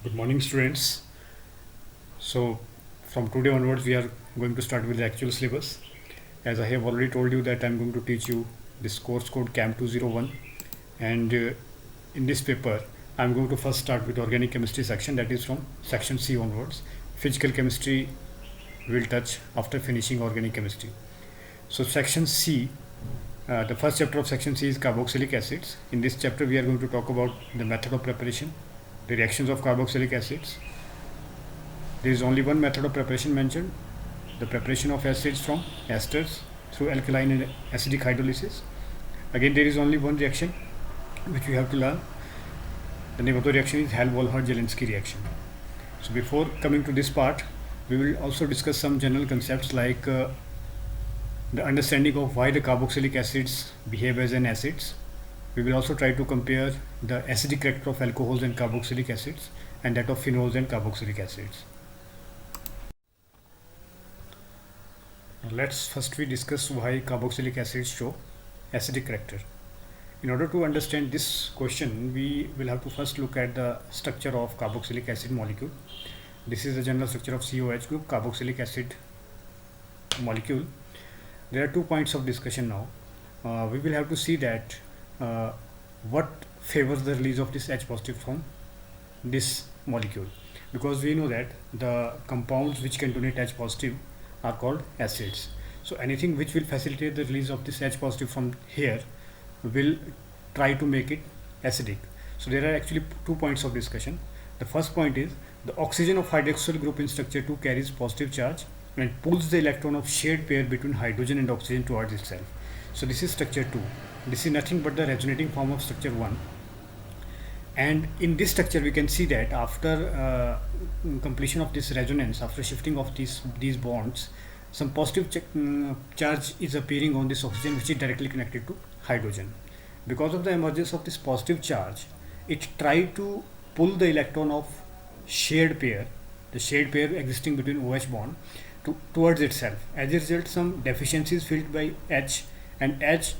Good morning, students. So, from today onwards, we are going to start with the actual syllabus. As I have already told you that I'm going to teach you this course code CAM 201, and in this paper, I'm going to first start with organic chemistry section, that is from section C onwards. Physical chemistry will touch after finishing organic chemistry. So, section C, the first chapter of section C is carboxylic acids. In this chapter, we are going to talk about the method of preparation, the reactions of carboxylic acids. There is only one method of preparation mentioned, the preparation of acids from esters through alkaline and acidic hydrolysis. Again, there is only one reaction which we have to learn. The name of the reaction is Hall-Volher-Jelinski reaction. So before coming to this part, we will also discuss some general concepts like the understanding of why the carboxylic acids behave as an acids. We will also try to compare the acidic character of alcohols and carboxylic acids and that of phenols and carboxylic acids. Let's first we discuss why carboxylic acids show acidic character. In order to understand this question, we will have to first look at the structure of carboxylic acid molecule. This is the general structure of COH group, carboxylic acid molecule. There are 2 points of discussion now. We will have to see that what favors the release of this H positive from this molecule, because we know that the compounds which can donate H positive are called acids. So anything which will facilitate the release of this H positive from here will try to make it acidic. So there are actually 2 points of discussion. The first point is the oxygen of hydroxyl group in structure 2 carries positive charge and pulls the electron of shared pair between hydrogen and oxygen towards itself. So this is structure 2. This is nothing but the resonating form of structure 1. And in this structure we can see that after completion of this resonance, after shifting of these bonds, some positive charge is appearing on this oxygen which is directly connected to hydrogen. Because of the emergence of this positive charge, it tried to pull the electron of shared pair, the shared pair existing between OH bond, towards itself. As a result, some deficiencies filled by H, and as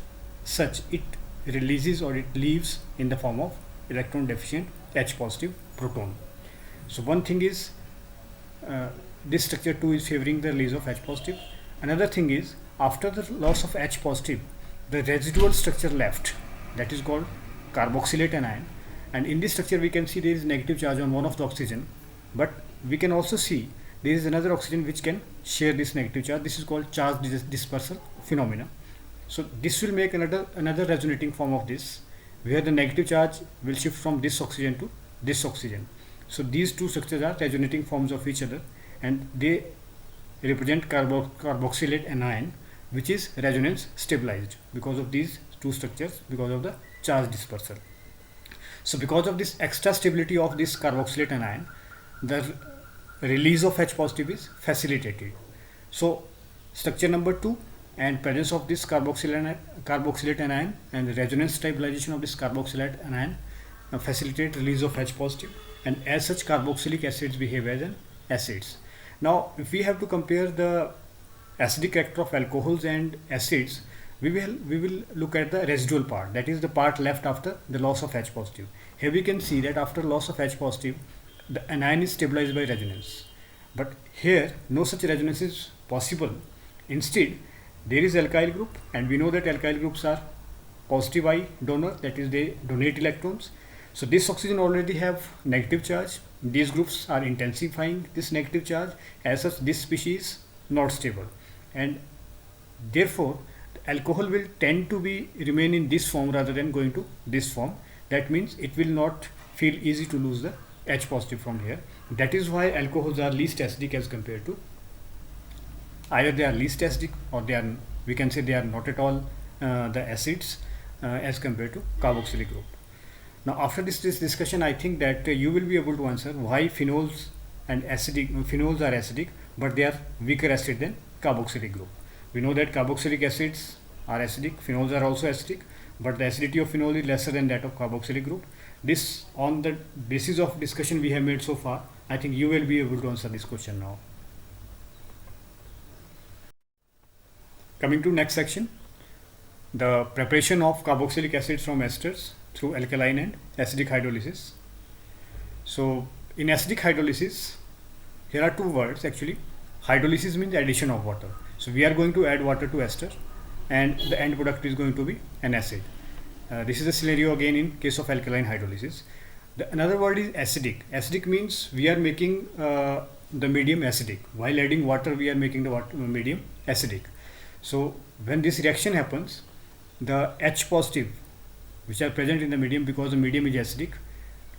such it releases or it leaves in the form of electron deficient H positive proton. So one thing is this structure 2 is favoring the release of H positive. Another thing is after the loss of H positive, the residual structure left, that is called carboxylate anion, and in this structure we can see there is negative charge on one of the oxygen, but we can also see there is another oxygen which can share this negative charge. This is called charge dispersal phenomena. So this will make another resonating form of this, where the negative charge will shift from this oxygen to this oxygen. So these two structures are resonating forms of each other, and they represent carboxylate anion, which is resonance stabilized because of these two structures, because of the charge dispersal. So because of this extra stability of this carboxylate anion, the release of H positive is facilitated. So structure number 2 and presence of this carboxylate anion and the resonance stabilization of this carboxylate anion facilitate release of H positive, and as such carboxylic acids behave as an acids. Now if we have to compare the acidic character of alcohols and acids, we will look at the residual part, that is the part left after the loss of H positive. Here we can see that after loss of H positive, the anion is stabilized by resonance, but here no such resonance is possible. Instead there is alkyl group, and we know that alkyl groups are positive I donor, that is they donate electrons. So this oxygen already have negative charge, these groups are intensifying this negative charge, as such this species not stable, and therefore the alcohol will tend to remain in this form rather than going to this form. That means it will not feel easy to lose the H positive from here. That is why alcohols are least acidic as compared to, either they are least acidic or they are, we can say they are not at all the acids as compared to carboxylic group. Now after this discussion, I think that you will be able to answer why phenols are acidic but they are weaker acid than carboxylic group. We know that carboxylic acids are acidic, phenols are also acidic, but the acidity of phenol is lesser than that of carboxylic group. This, on the basis of discussion we have made so far, I think you will be able to answer this question now. Coming to next section, the preparation of carboxylic acids from esters through alkaline and acidic hydrolysis. So in acidic hydrolysis, here are two words actually. Hydrolysis means addition of water. So we are going to add water to ester, and the end product is going to be an acid. This is the scenario again in case of alkaline hydrolysis. Another word is acidic. Acidic means we are making the medium acidic. While adding water, we are making the medium acidic. So when this reaction happens, the H positive, which are present in the medium because the medium is acidic,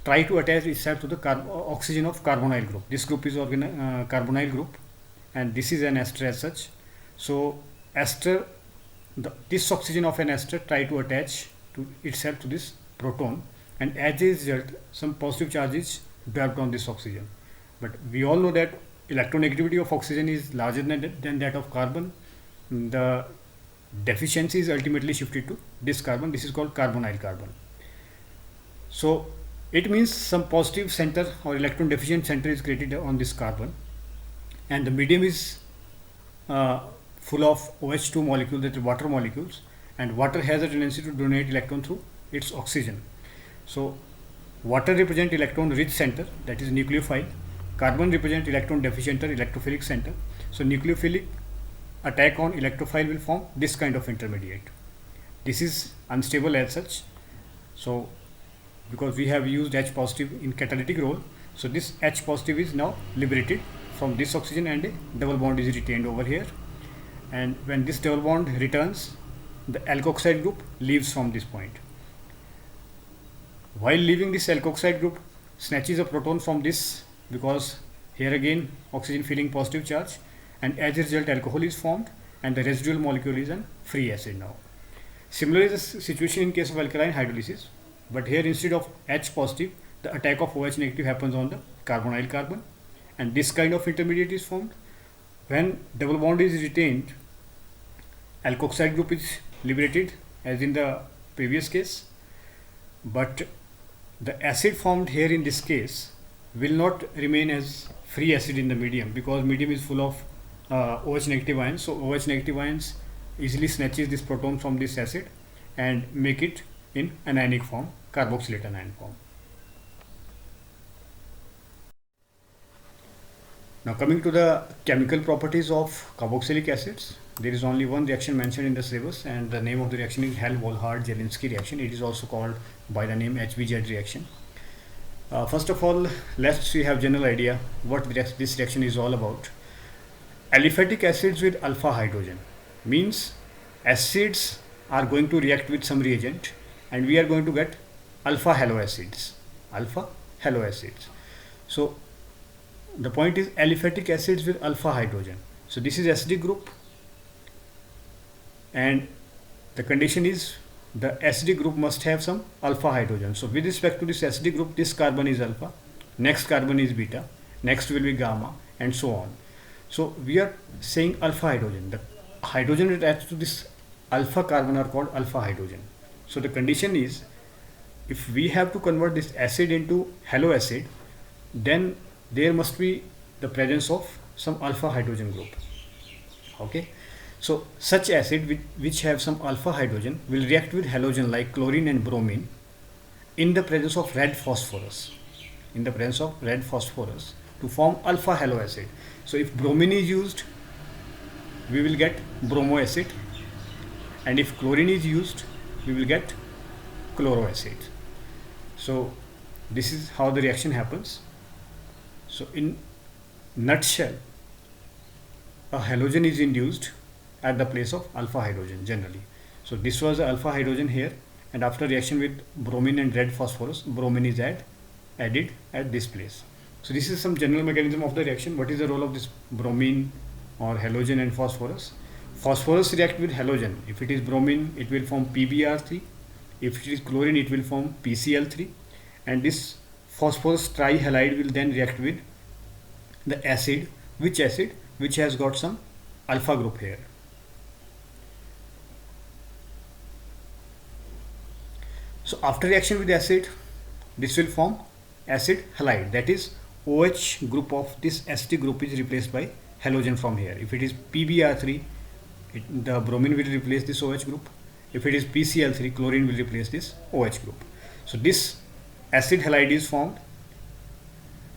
try to attach itself to the oxygen of carbonyl group. This group is carbonyl group, and this is an ester as such. So ester, this oxygen of an ester try to attach to itself to this proton, and as a result some positive charge is dropped on this oxygen. But we all know that electronegativity of oxygen is larger than that of carbon. The deficiency is ultimately shifted to this carbon. This is called carbonyl carbon. So it means some positive center or electron deficient center is created on this carbon, and the medium is full of OH2 molecules, that is water molecules, and water has a tendency to donate electron through its oxygen. So water represent electron rich center, that is nucleophile. Carbon represent electron deficient or electrophilic center. So nucleophilic attack on electrophile will form this kind of intermediate. This is unstable as such. So because we have used H positive in catalytic role, so this H positive is now liberated from this oxygen, and a double bond is retained over here. And when this double bond returns, the alkoxide group leaves from this point. While leaving, this alkoxide group snatches a proton from this, because here again oxygen feeling positive charge, and as a result alcohol is formed, and the residual molecule is a free acid now. Similarly, the situation in case of alkaline hydrolysis, but here instead of H positive, the attack of OH negative happens on the carbonyl carbon, and this kind of intermediate is formed. When double bond is retained, alkoxide group is liberated as in the previous case, but the acid formed here in this case will not remain as free acid in the medium, because medium is full of OH negative ions. So OH negative ions easily snatches this proton from this acid and make it in anionic form, carboxylate anion form. Now coming to the chemical properties of carboxylic acids, there is only one reaction mentioned in the syllabus, and the name of the reaction is Hell-Volhard-Zielinski reaction. It is also called by the name HBZ reaction. First of all, let's have general idea what this reaction is all about. Aliphatic acids with alpha hydrogen means acids are going to react with some reagent, and we are going to get alpha haloacids. Alpha haloacids. So the point is aliphatic acids with alpha hydrogen. So this is acidic group, and the condition is the acidic group must have some alpha hydrogen. So with respect to this acidic group, this carbon is alpha, next carbon is beta, next will be gamma, and so on. So we are saying alpha hydrogen. The hydrogen attached to this alpha carbon are called alpha hydrogen. So the condition is, if we have to convert this acid into haloacid, then there must be the presence of some alpha hydrogen group. Okay. So such acid which have some alpha hydrogen will react with halogen like chlorine and bromine in the presence of red phosphorus. In the presence of red phosphorus to form alpha haloacid. So if bromine is used, we will get bromoacid, and if chlorine is used, we will get chloroacid. So this is how the reaction happens. So in nutshell, a halogen is induced at the place of alpha hydrogen generally. So this was alpha hydrogen here, and after reaction with bromine and red phosphorus, bromine is added at this place. So this is some general mechanism of the reaction. What is the role of this bromine or halogen and phosphorus? Phosphorus react with halogen. If it is bromine, it will form PbR3. If it is chlorine, it will form PCl3, and this phosphorus trihalide will then react with the acid. Which acid? Which has got some alpha group here. So after reaction with acid, this will form acid halide, that is OH group of this acidic group is replaced by halogen from here. If it is PbR3, the bromine will replace this OH group. If it is PCl3, chlorine will replace this OH group. So this acid halide is formed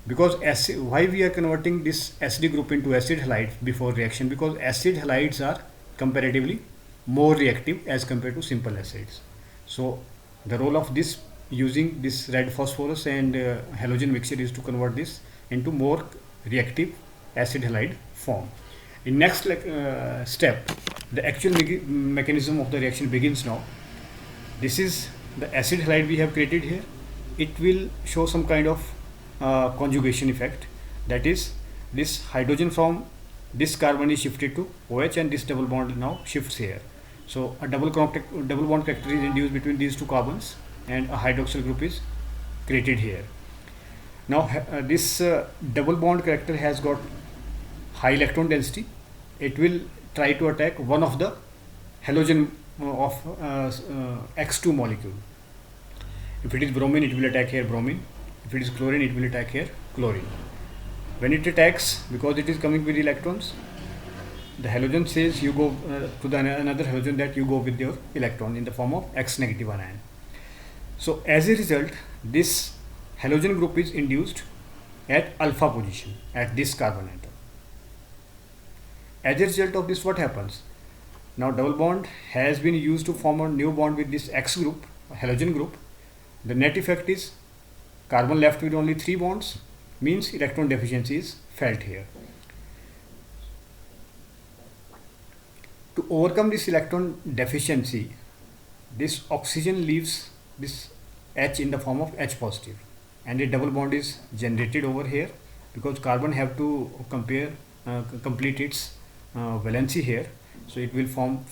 because why we are converting this acid group into acid halide before reaction? Because acid halides are comparatively more reactive as compared to simple acids. So the role of this, using this red phosphorus and halogen mixture, is to convert this into more reactive acid halide form. In next step, the actual mechanism of the reaction begins now. This is the acid halide we have created here. It will show some kind of conjugation effect, that is, this hydrogen from this carbon is shifted to OH and this double bond now shifts here. So a double bond character is induced between these two carbons and a hydroxyl group is created here. Now this double bond character has got high electron density. It will try to attack one of the halogen of X2 molecule. If it is bromine, it will attack here bromine. If it is chlorine, it will attack here chlorine. When it attacks, because it is coming with electrons, the halogen says you go to the another halogen that you go with your electron in the form of X negative anion. So as a result, this halogen group is induced at alpha position at this carbon atom. As a result of this, what happens? Now double bond has been used to form a new bond with this X group, halogen group. The net effect is carbon left with only 3 bonds, means electron deficiency is felt here. To overcome this electron deficiency, this oxygen leaves this H in the form of H positive, and a double bond is generated over here, because carbon have to complete its valency here, so it will form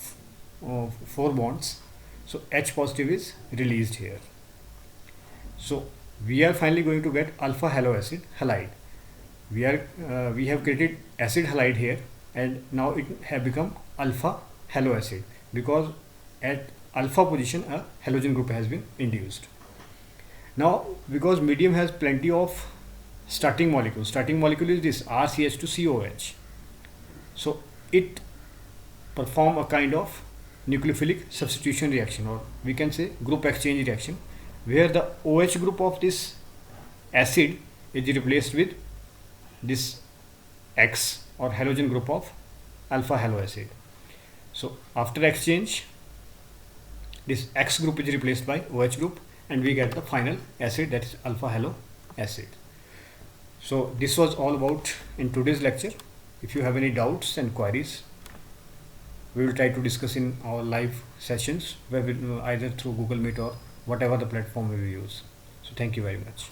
4 bonds. So H positive is released here. So we are finally going to get alpha haloacid halide. We have created acid halide here, and now it have become alpha haloacid, because at alpha position a halogen group has been induced. Now because medium has plenty of starting molecule is this RCH2COH, so it perform a kind of nucleophilic substitution reaction, or we can say group exchange reaction, where the OH group of this acid is replaced with this X or halogen group of alpha haloacid. So after exchange, this X group is replaced by OH group, and we get the final acid, that is alpha haloacid. So this was all about in today's lecture. If you have any doubts and queries, we will try to discuss in our live sessions, where we either through Google Meet or whatever the platform we will use. So thank you very much.